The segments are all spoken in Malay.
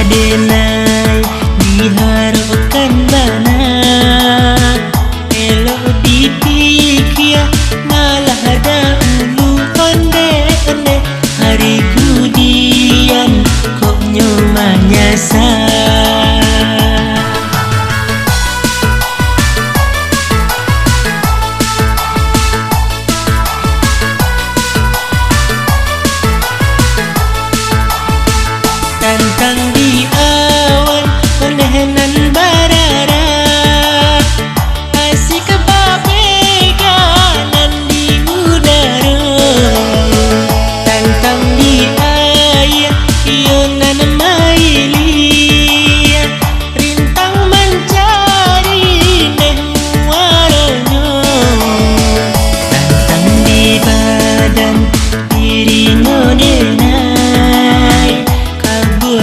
Denai diharapkan bana elok dipikir malah ada ulu onde-onde hari gudian kok nyoman nyasar. Tantang di awan onehenan barara asik kebapeganan di udara. Tantang di air ionan maili rintang mencari nehuaranyo. Tantang di badan diri ngodena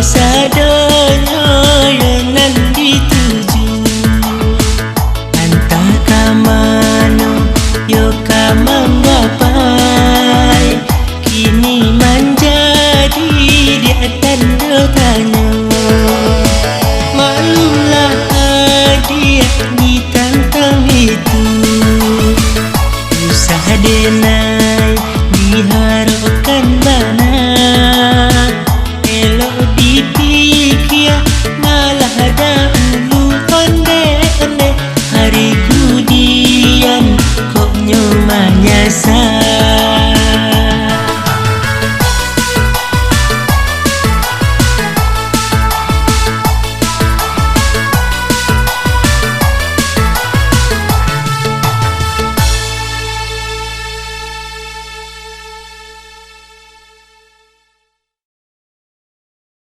sadonyo yang dituju antah kamano yo kamang gapai kini menjadi dia tanda tanya. Maklumlah dia ditantang itu usah denai diharapkan bana dipikir malah ada ulu onde-onde hari gudian kok nyoman nyasar.